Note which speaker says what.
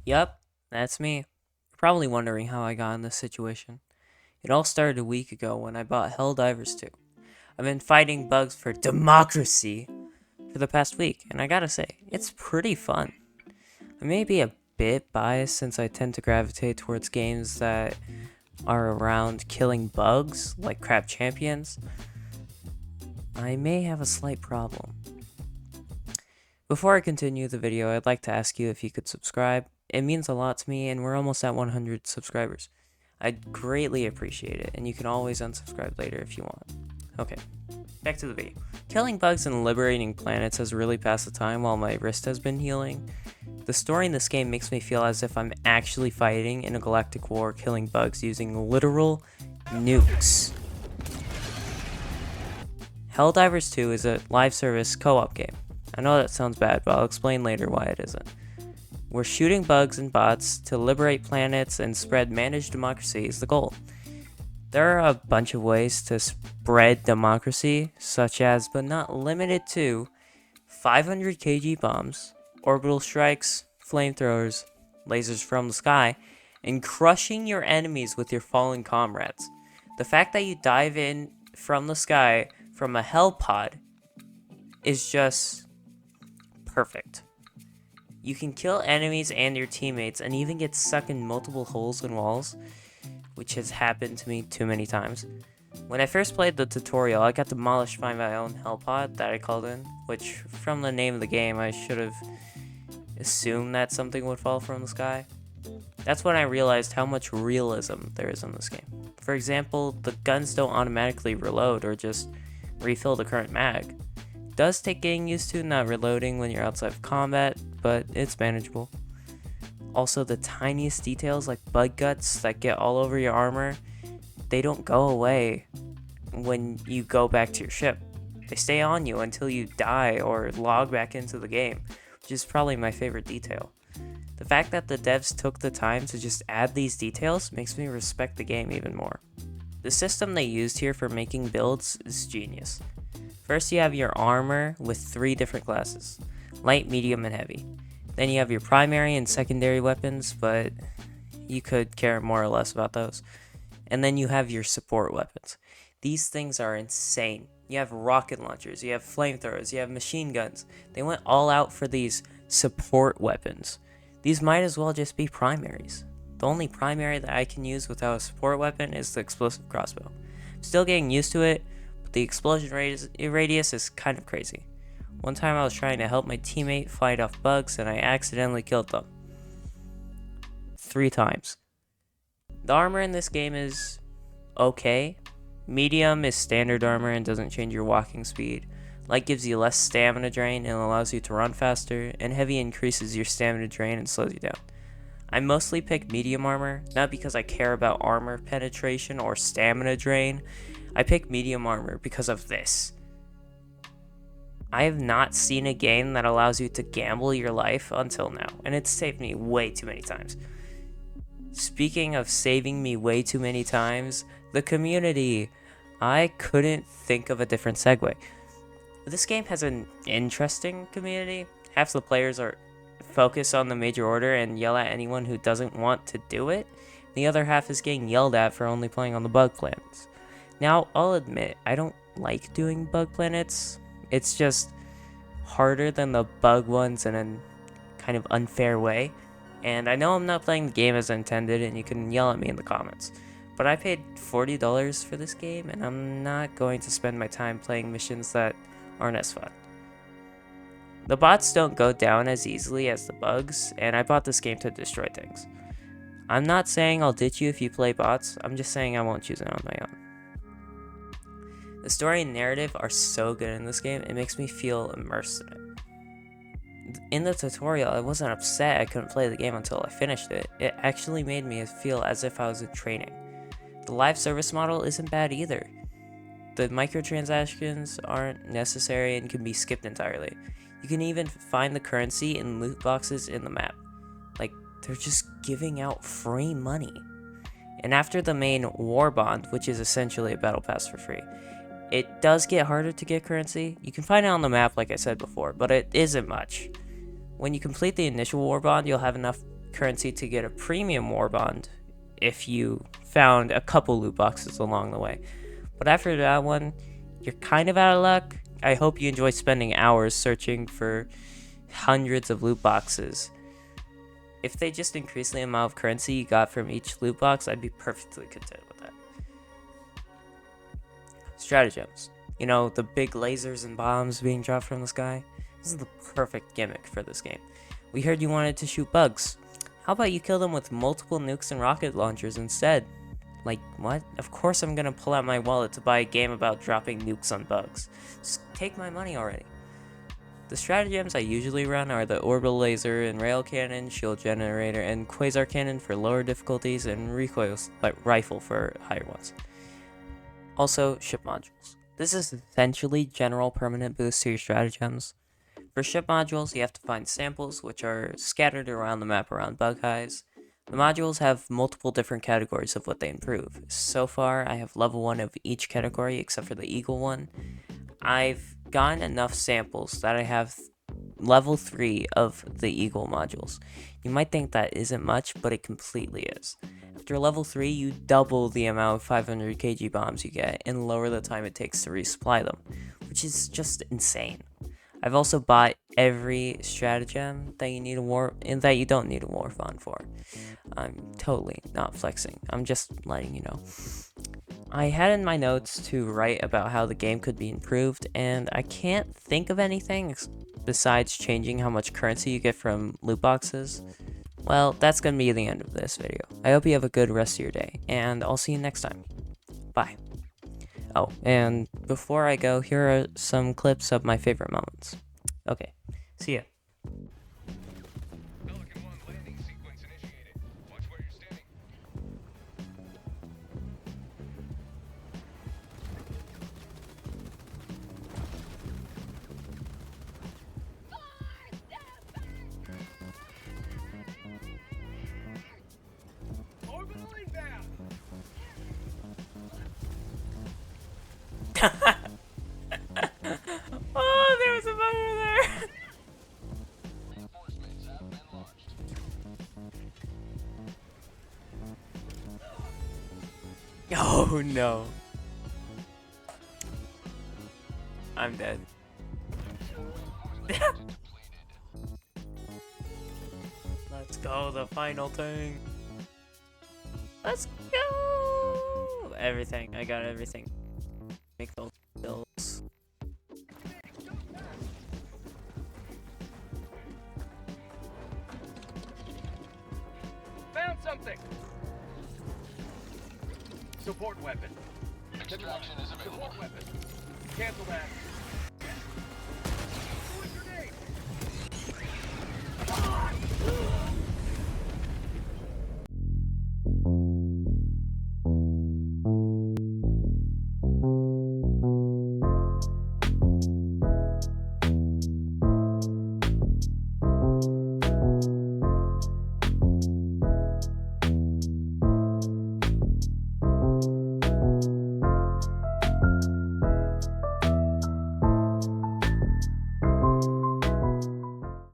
Speaker 1: Yup, that's me. You're probably wondering how I got in this situation. It all started a week ago when I bought HELLDIVERS II. I've been fighting bugs for democracy for the past week, and I gotta say, it's pretty fun. I may be a bit biased since I tend to gravitate towards games that are around killing bugs, like Crab Champions. I may have a slight problem. Before I continue the video, I'd like to ask you if you could subscribe. It means a lot to me, and we're almost at 100 subscribers. I'd greatly appreciate it, and you can always unsubscribe later if you want. Okay, back to the video. Killing bugs and liberating planets has really passed the time while my wrist has been healing. The story in this game makes me feel as if I'm actually fighting in a galactic war, killing bugs using literal nukes. HELLDIVERS 2 is a live service co-op game. I know that sounds bad, but I'll explain later why it isn't. We're shooting bugs and bots to liberate planets and spread managed democracy is the goal. There are a bunch of ways to spread democracy, such as, but not limited to, 500 kg bombs, orbital strikes, flamethrowers, lasers from the sky, and crushing your enemies with your fallen comrades. The fact that you dive in from the sky from a hell pod is just perfect. You can kill enemies and your teammates and even get stuck in multiple holes and walls, which has happened to me too many times. When I first played the tutorial, I got demolished by my own hell pod that I called in, which from the name of the game I should have assumed that something would fall from the sky. That's when I realized how much realism there is in this game. For example, the guns don't automatically reload or just refill the current mag. It does take getting used to not reloading when you're outside of combat, but it's manageable. Also, the tiniest details like bug guts that get all over your armor, they don't go away when you go back to your ship. They stay on you until you die or log back into the game, which is probably my favorite detail. The fact that the devs took the time to just add these details makes me respect the game even more. The system they used here for making builds is genius. First, you have your armor with 3 different classes: light, medium, and heavy. Then you have your primary and secondary weapons, but you could care more or less about those. And then you have your support weapons. These things are insane. You have rocket launchers, you have flamethrowers, you have machine guns. They went all out for these support weapons. These might as well just be primaries. The only primary that I can use without a support weapon is the explosive crossbow. I'm still getting used to it, but the explosion radius is kind of crazy. One time I was trying to help my teammate fight off bugs and I accidentally killed them. 3 times. The armor in this game is okay. Medium is standard armor and doesn't change your walking speed. Light gives you less stamina drain and allows you to run faster, and heavy increases your stamina drain and slows you down. I mostly pick medium armor, not because I care about armor penetration or stamina drain. I pick medium armor because of this. I have not seen a game that allows you to gamble your life until now, and it's saved me way too many times. Speaking of saving me way too many times, the community. I couldn't think of a different segue. This game has an interesting community. Half the players are focused on the major order and yell at anyone who doesn't want to do it. The other half is getting yelled at for only playing on the bug planets. Now, I'll admit, I don't like doing bug planets. It's just harder than the bug ones in a kind of unfair way. And I know I'm not playing the game as intended, and you can yell at me in the comments. But I paid $40 for this game, and I'm not going to spend my time playing missions that aren't as fun. The bots don't go down as easily as the bugs, and I bought this game to destroy things. I'm not saying I'll ditch you if you play bots, I'm just saying I won't choose it on my own. The story and narrative are so good in this game, it makes me feel immersed in it. In the tutorial, I wasn't upset I couldn't play the game until I finished it. It actually made me feel as if I was in training. The live service model isn't bad either. The microtransactions aren't necessary and can be skipped entirely. You can even find the currency in loot boxes in the map. Like, they're just giving out free money. And after the main war bond, which is essentially a battle pass for free, it does get harder to get currency. You can find it on the map like I said before, but it isn't much. When you complete the initial war bond, you'll have enough currency to get a premium war bond if you found a couple loot boxes along the way. But after that one, you're kind of out of luck. I hope you enjoy spending hours searching for hundreds of loot boxes. If they just increase the amount of currency you got from each loot box, I'd be perfectly content with that. Stratagems. You know, the big lasers and bombs being dropped from the sky? This is the perfect gimmick for this game. We heard you wanted to shoot bugs. How about you kill them with multiple nukes and rocket launchers instead? Like, what? Of course I'm gonna pull out my wallet to buy a game about dropping nukes on bugs. Just take my money already. The stratagems I usually run are the orbital laser and rail cannon, shield generator, and quasar cannon for lower difficulties, and recoil rifle for higher ones. Also, ship modules. This is essentially general permanent boost to your stratagems. For ship modules, you have to find samples, which are scattered around the map around bug highs. The modules have multiple different categories of what they improve. So far, I have level 1 of each category except for the Eagle one. I've gotten enough samples that I have level 3 of the Eagle modules. You might think that isn't much, but it completely is. After level 3, you double the amount of 500 kg bombs you get and lower the time it takes to resupply them, which is just insane. I've also bought every stratagem that you need and that you don't need a war bond for. I'm totally not flexing. I'm just letting you know. I had in my notes to write about how the game could be improved, and I can't think of anything besides changing how much currency you get from loot boxes. Well, that's gonna be the end of this video. I hope you have a good rest of your day, and I'll see you next time. Bye. Oh, and before I go, here are some clips of my favorite moments. Okay, see ya.
Speaker 2: Pelican 1 landing sequence initiated. Watch where you're standing. Orbital inbound.
Speaker 1: Oh, there was a bug over there.
Speaker 2: Reinforcements have been launched.
Speaker 1: Oh no. I'm dead. Let's go, the final thing. Let's go. Everything. I got everything. Make those bills.
Speaker 2: Found something. Support weapon.
Speaker 3: Extraction is available.
Speaker 2: Support weapon. Cancel that.